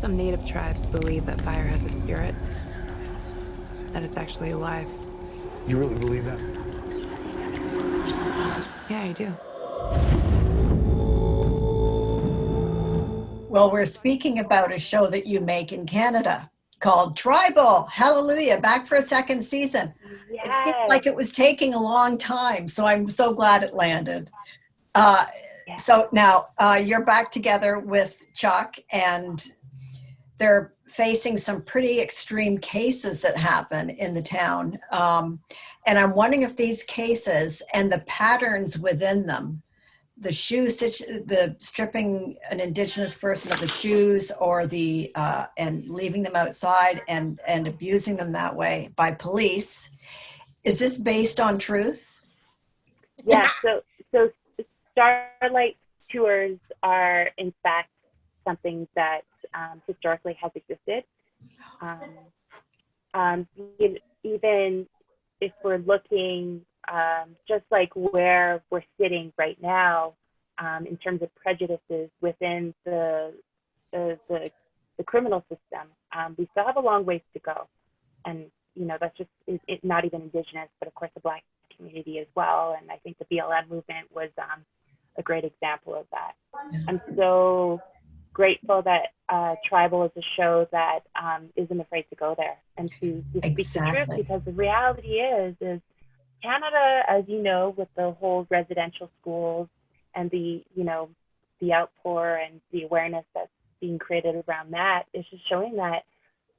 Some native tribes believe that fire has a spirit, that it's actually alive. You really believe that? Yeah, I do. Well, we're speaking about a show that you make in Canada called Tribal. Hallelujah, back for a second season. It seemed Yes. like it was taking a long time, so I'm so glad it landed. So now you're back together with Chuck, and they're facing some pretty extreme cases that happen in the town. And I'm wondering if these cases and the patterns within them, the the stripping an Indigenous person of the shoes, or the and leaving them outside and abusing them that way by police, is this based on truth? Yeah. So Starlight tours are in fact something that historically has existed. Even if we're looking just like where we're sitting right now in terms of prejudices within the criminal system, we still have a long ways to go. And that's just not even Indigenous, but of course the Black community as well. And I think the BLM movement was a great example of that. I'm so grateful that Tribal is a show that isn't afraid to go there and to speak the truth, because the reality is Canada, as you know, with the whole residential schools and the outpour and the awareness that's being created around that, is just showing that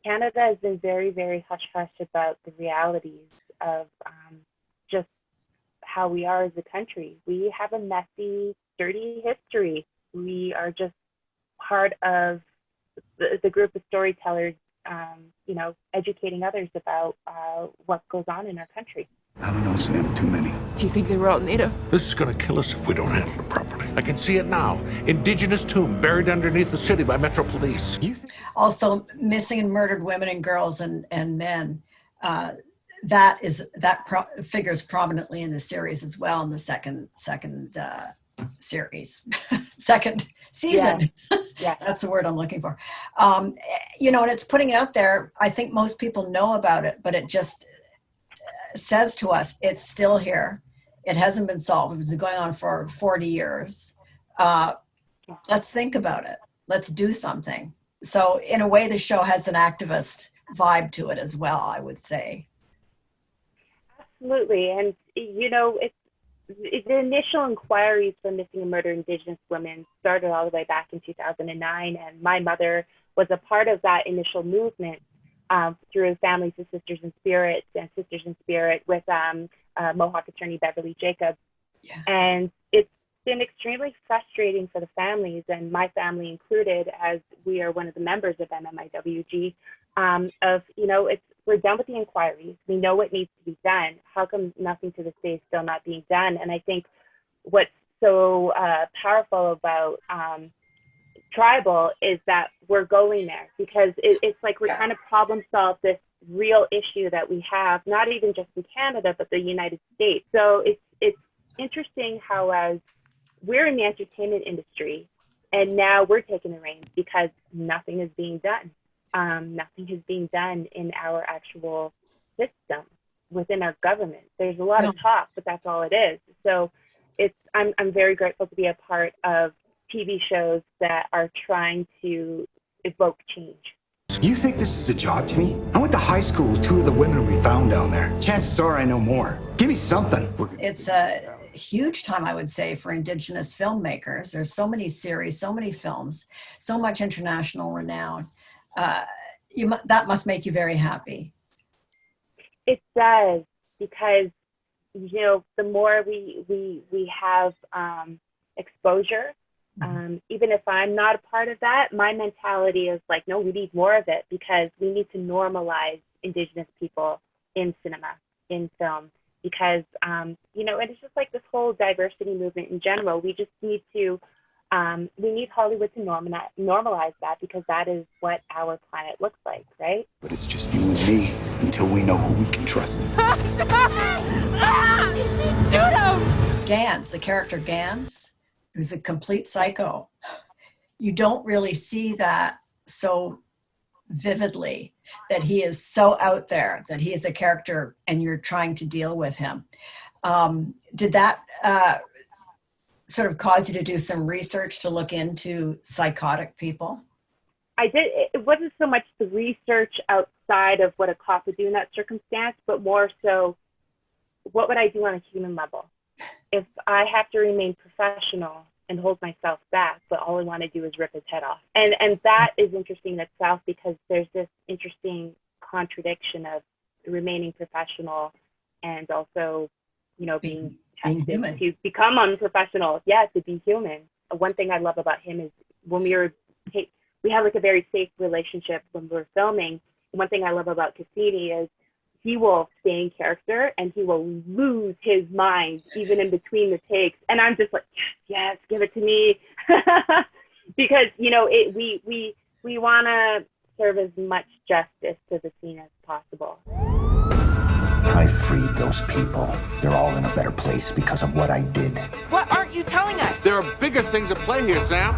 Canada has been very, very hush-hush about the realities of just how we are as a country. We have a messy, dirty history. We are just part of the group of storytellers, educating others about what goes on in our country. I don't know, Sam, too many. Do you think they were all native? This is gonna kill us if we don't handle it properly. I can see it now. Indigenous tomb buried underneath the city by Metro Police. Also, missing and murdered women and girls and men. Figures prominently in the series as well, in the second series, second season. Yeah. That's the word I'm looking for. And it's putting it out there. I think most people know about it, but it just says to us, it's still here. It hasn't been solved. It's been going on for 40 years. Let's think about it. Let's do something. So in a way, the show has an activist vibe to it as well, I would say. Absolutely. And, the initial inquiries for missing and murdered Indigenous women started all the way back in 2009. And my mother was a part of that initial movement through Families of Sisters in Spirit and Sisters in Spirit with Mohawk attorney Beverly Jacobs. Yeah. And it's been extremely frustrating for the families, and my family included, as we are one of the members of MMIWG, we're done with the inquiries. We know what needs to be done. How come nothing to this day is still not being done? And I think what's so powerful about Tribal is that we're going there, because it's like we're trying to problem solve this real issue that we have, not even just in Canada, but the United States. So it's interesting how, as we're in the entertainment industry, and now we're taking the reins because nothing is being done. Nothing is being done in our actual system within our government. There's a lot of talk, but that's all it is. So I'm very grateful to be a part of TV shows that are trying to evoke change. You think this is a job to me? I went to high school with two of the women we found down there. Chances are I know more. Give me something. It's a huge time, I would say, for Indigenous filmmakers. There's so many series, so many films, so much international renown. That must make you very happy. It does, because the more we have exposure, even if I'm not a part of that, my mentality is like, no, we need more of it, because we need to normalize Indigenous people in cinema, in film, because and it's just like this whole diversity movement in general. We just need to we need Hollywood to normalize that, because that is what our planet looks like, right? But it's just you and me until we know who we can trust. Shoot him! Gans, the character Gans, who's a complete psycho. You don't really see that so vividly, that he is so out there, that he is a character and you're trying to deal with him. Did that sort of cause you to do some research to look into psychotic people? I did. It wasn't so much the research outside of what a cop would do in that circumstance, but more so, what would I do on a human level? If I have to remain professional and hold myself back, but all I want to do is rip his head off. And that is interesting in itself, because there's this interesting contradiction of remaining professional and also, you know, being tested human, to become unprofessional. Yeah, to be human. One thing I love about him is when we have like a very safe relationship when we're filming. One thing I love about Cassini is he will stay in character and he will lose his mind even in between the takes. And I'm just like, yes, give it to me. Because, you know, we want to serve as much justice to the scene as possible. I freed those people. They're all in a better place because of what I did. What aren't you telling us? There are bigger things at play here, Sam.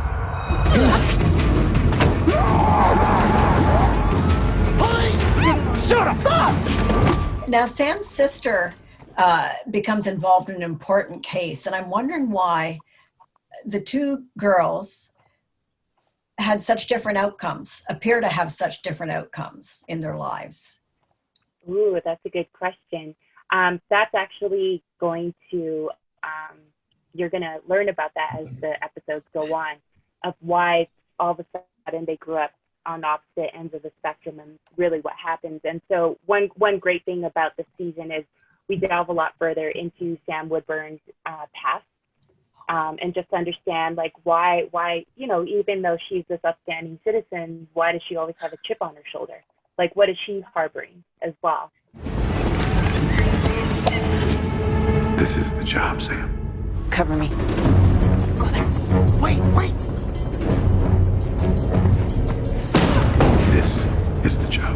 Shut up! Stop! Now, Sam's sister becomes involved in an important case, and I'm wondering why the two girls had such different outcomes, appear to have such different outcomes in their lives. Ooh, that's a good question. That's actually going to, you're going to learn about that as the episodes go on, of why all of a sudden they grew up on opposite ends of the spectrum and really what happens. And so one great thing about this season is we delve a lot further into Sam Woodburn's past, and just understand like why, you know, even though she's this upstanding citizen, why does she always have a chip on her shoulder? Like, what is she harboring as well? This is the job, Sam. Cover me. Go there. Wait! This is the job.